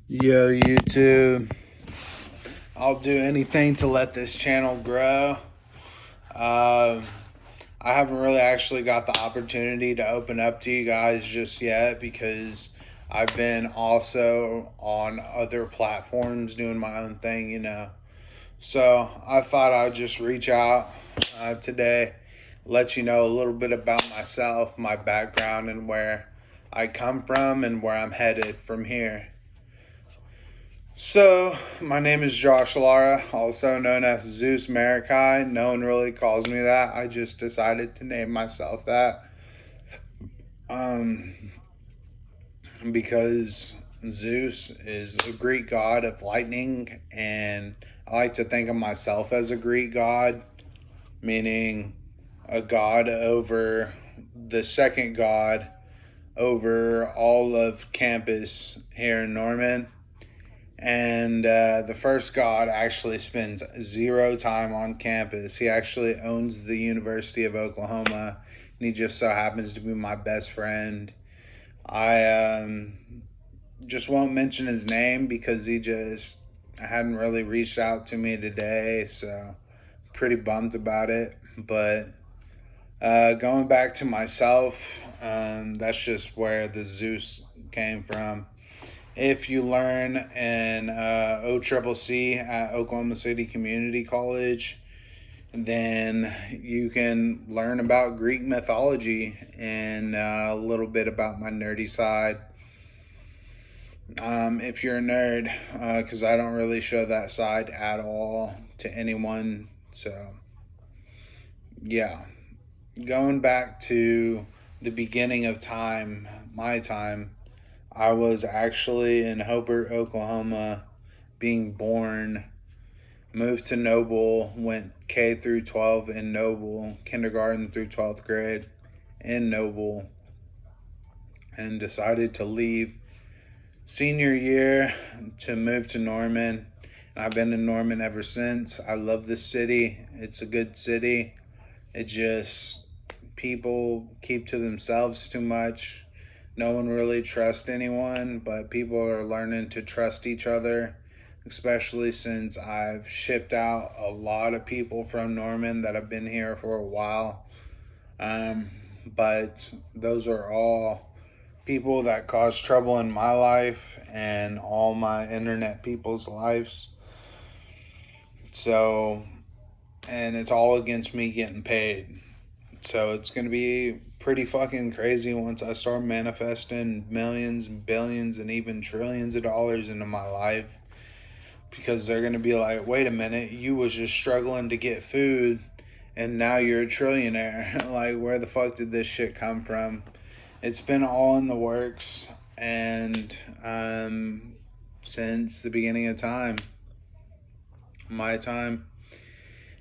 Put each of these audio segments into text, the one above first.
Yo, YouTube. I'll do anything to let this channel grow. Uh, I haven't really actually got the opportunity to open up to you guys just yet because I've been also on other platforms doing my own thing. So I thought I'd just reach out today, let you know a little bit about myself, my background, and where I come from and where I'm headed from here. So, my name is Josh Lara, also known as Zeus Marikai. No one really calls me that. I just decided to name myself that um, because Zeus is a Greek god of lightning, and I like to think of myself as a Greek god, meaning a god over the second god over all of campus here in Norman. And the first god actually spends zero time on campus. He actually owns the University of Oklahoma, and he just so happens to be my best friend. I just won't mention his name because I hadn't really reached out to me today, so pretty bummed about it. But going back to myself, that's just where the Zeus came from. If you learn in OCCC at Oklahoma City Community College, then you can learn about Greek mythology and a little bit about my nerdy side. If you're a nerd, because I don't really show that side at all to anyone. So, yeah. Going back to the beginning of time, my time, I was actually in Hobart, Oklahoma, being born, moved to Noble, went K through 12 in Noble, kindergarten through 12th grade in Noble, and decided to leave senior year to move to Norman. And I've been in Norman ever since. I love this city. It's a good city. It just, people keep to themselves too much. No one really trusts anyone, but people are learning to trust each other, especially since I've shipped out a lot of people from Norman that have been here for a while. But those are all people that cause trouble in my life and all my internet people's lives. So, and it's all against me getting paid. So it's going to be pretty fucking crazy once I start manifesting millions and billions and even trillions of dollars into my life, because they're going to be like, wait a minute, you was just struggling to get food and now you're a trillionaire. Like, where the fuck did this shit come from? It's been all in the works, and since the beginning of time, my time.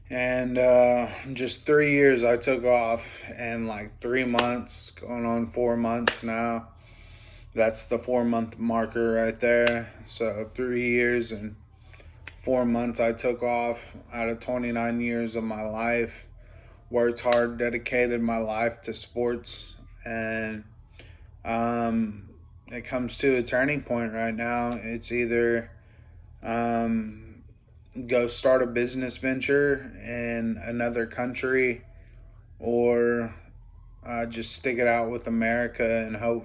And just 3 years I took off, and like 3 months, going on 4 months now. That's the 4 month marker right there. So 3 years and 4 months I took off out of 29 years of my life. Worked hard, dedicated my life to sports, and it comes to a turning point right now. It's either go start a business venture in another country, or just stick it out with America and hope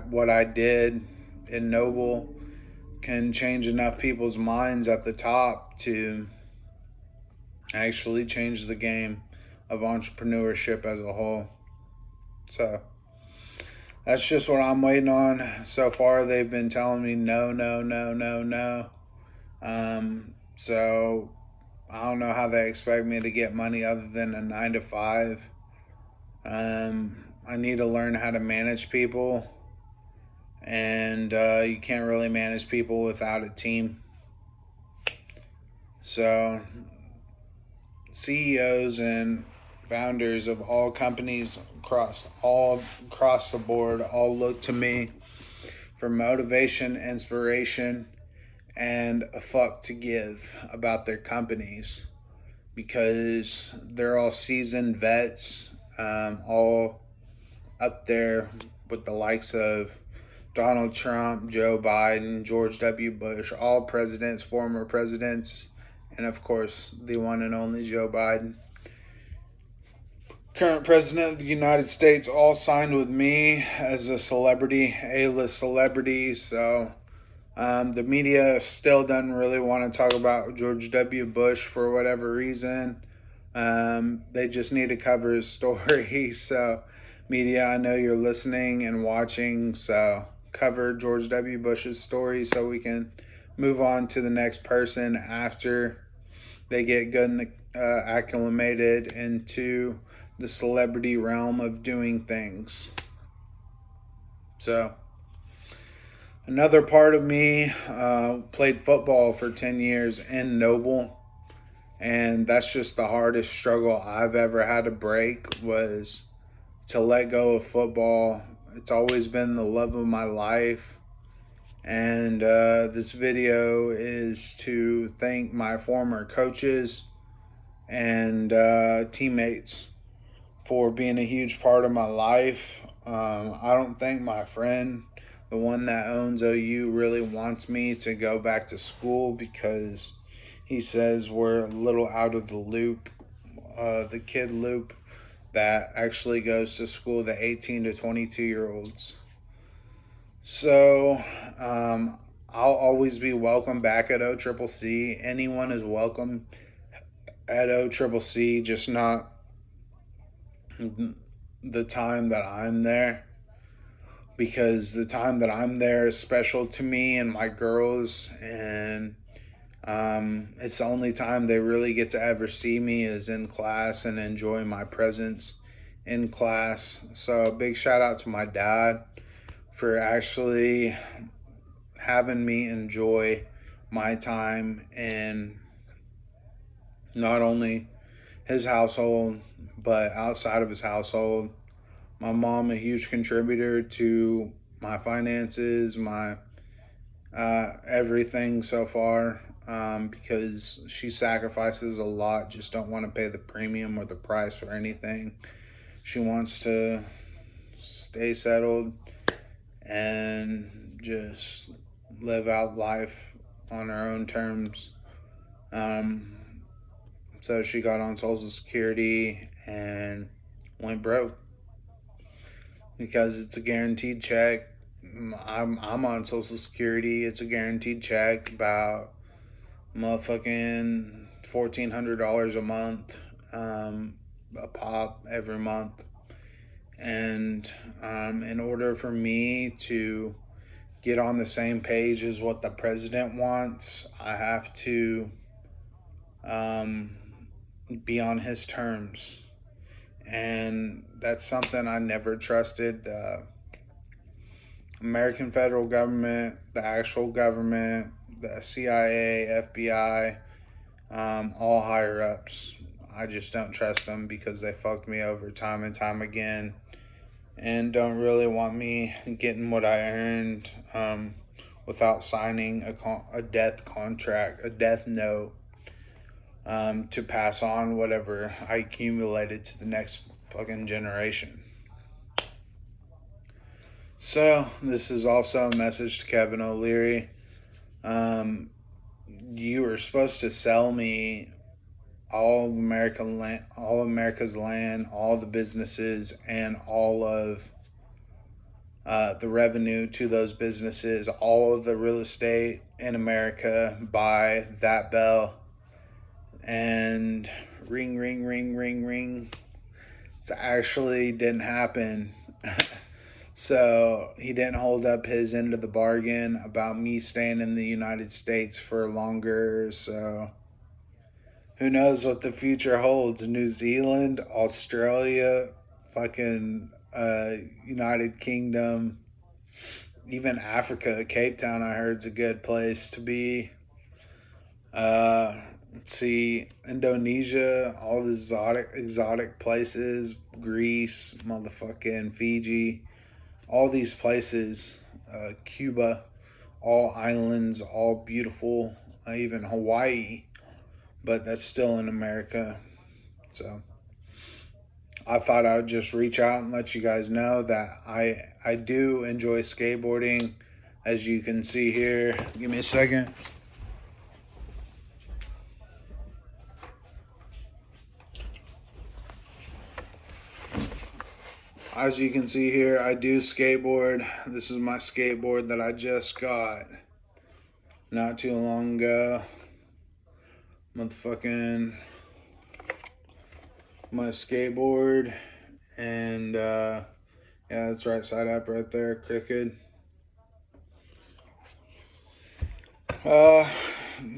what I did in Noble can change enough people's minds at the top to actually change the game of entrepreneurship as a whole. So that's just what I'm waiting on. So far, they've been telling me no, no, no, no, no. So I don't know how they expect me to get money other than a 9 to 5. I need to learn how to manage people, and you can't really manage people without a team. So CEOs and founders of all companies across the board all look to me for motivation, inspiration, and a fuck to give about their companies, because they're all seasoned vets, all up there with the likes of Donald Trump, Joe Biden, George W. Bush, all presidents, former presidents, and of course, the one and only Joe Biden. Current president of the United States, all signed with me as a celebrity, A-list celebrity. So the media still doesn't really want to talk about George W. Bush for whatever reason. They just need to cover his story. So, media, I know you're listening and watching. So, cover George W. Bush's story so we can move on to the next person after they get good and acclimated into the celebrity realm of doing things. So, another part of me played football for 10 years in Noble. And that's just the hardest struggle I've ever had to break, was to let go of football. It's always been the love of my life. And this video is to thank my former coaches and teammates for being a huge part of my life. I don't think my friend, the one that owns OU, really wants me to go back to school because he says we're a little out of the loop, the kid loop that actually goes to school, the 18 to 22-year-olds. So I'll always be welcome back at OCCC. Anyone is welcome at OCCC, just not the time that I'm there, because the time that I'm there is special to me and my girls, and it's the only time they really get to ever see me is in class and enjoy my presence in class. So a big shout out to my dad for actually having me enjoy my time in not only his household, but outside of his household. My mom, a huge contributor to my finances, my everything so far, because she sacrifices a lot, just don't want to pay the premium or the price for anything. She wants to stay settled and just live out life on her own terms. So she got on Social Security and went broke because it's a guaranteed check. I'm on Social Security. It's a guaranteed check, about motherfucking $1,400 a month, a pop every month. And in order for me to get on the same page as what the president wants, I have to be on his terms. And that's something I never trusted. The American federal government, the actual government, the CIA, FBI, all higher ups. I just don't trust them because they fucked me over time and time again, and don't really want me getting what I earned without signing a death contract, a death note, to pass on whatever I accumulated to the next fucking generation. So this is also a message to Kevin O'Leary. You were supposed to sell me all of America's land, all the businesses, and all of the revenue to those businesses, all of the real estate in America by that bell. And ring, ring, ring, ring, ring. It actually didn't happen. So he didn't hold up his end of the bargain about me staying in the United States for longer. So who knows what the future holds? New Zealand, Australia, fucking United Kingdom, even Africa, Cape Town, I heard, is a good place to be. Let's see, Indonesia, all the exotic places, Greece, motherfucking Fiji, all these places, Cuba, all islands, all beautiful, even Hawaii, but that's still in America. So I thought I would just reach out and let you guys know that I do enjoy skateboarding. As you can see here, give me a second. As you can see here, I do skateboard. This is my skateboard that I just got not too long ago. Motherfucking my skateboard, and yeah, that's right side up right there, crooked.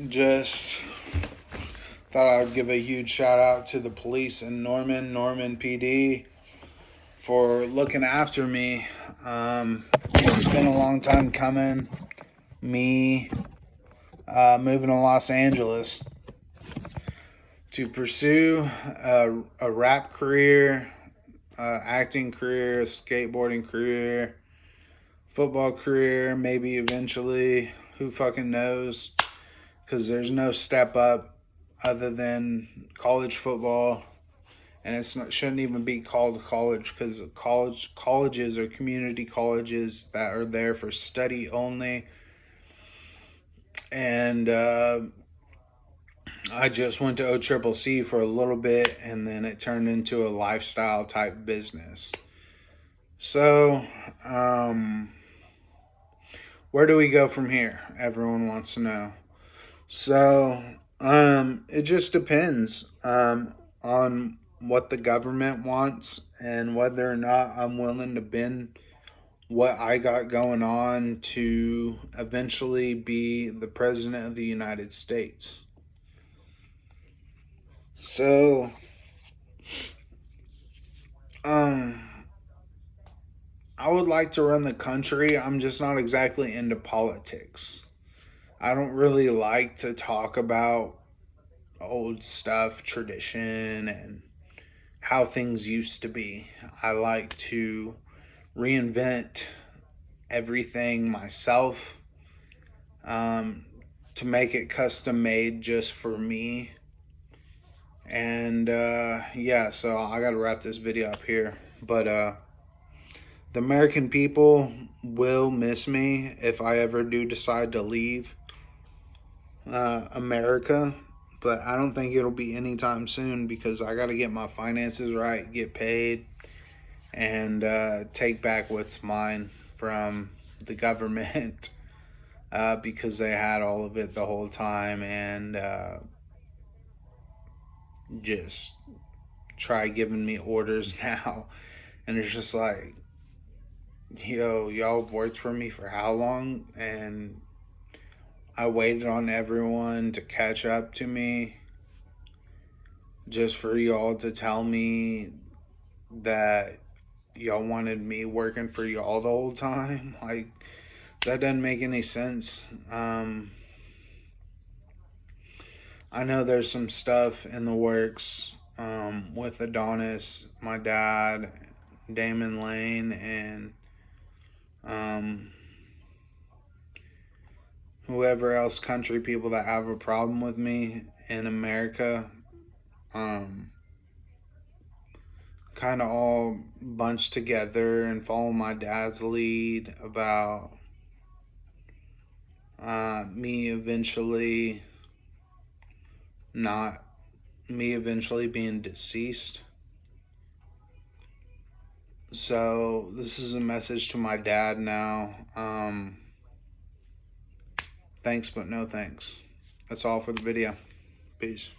Just thought I would give a huge shout out to the police in Norman PD, for looking after me. It's been a long time coming. Me moving to Los Angeles to pursue a rap career, acting career, skateboarding career, football career, maybe eventually. Who fucking knows? Because there's no step up other than college football. And shouldn't even be called college, because colleges are community colleges that are there for study only. And I just went to OCCC for a little bit, and then it turned into a lifestyle type business. So, where do we go from here? Everyone wants to know. So, it just depends on what the government wants and whether or not I'm willing to bend what I got going on to eventually be the president of the United States. So, I would like to run the country. I'm just not exactly into politics. I don't really like to talk about old stuff, tradition, and how things used to be. I like to reinvent everything myself, to make it custom made just for me. And yeah, so I gotta wrap this video up here. But the American people will miss me if I ever do decide to leave America. But I don't think it'll be anytime soon, because I gotta get my finances right, get paid, and take back what's mine from the government, because they had all of it the whole time, and just try giving me orders now. And it's just like, yo, y'all have worked for me for how long? And I waited on everyone to catch up to me just for y'all to tell me that y'all wanted me working for y'all the whole time. Like, that doesn't make any sense. I know there's some stuff in the works with Adonis, my dad, Damon Lane, and whoever else country people that have a problem with me in America. Kind of all bunched together and follow my dad's lead about me eventually being deceased. So this is a message to my dad now. Thanks, but no thanks. That's all for the video. Peace.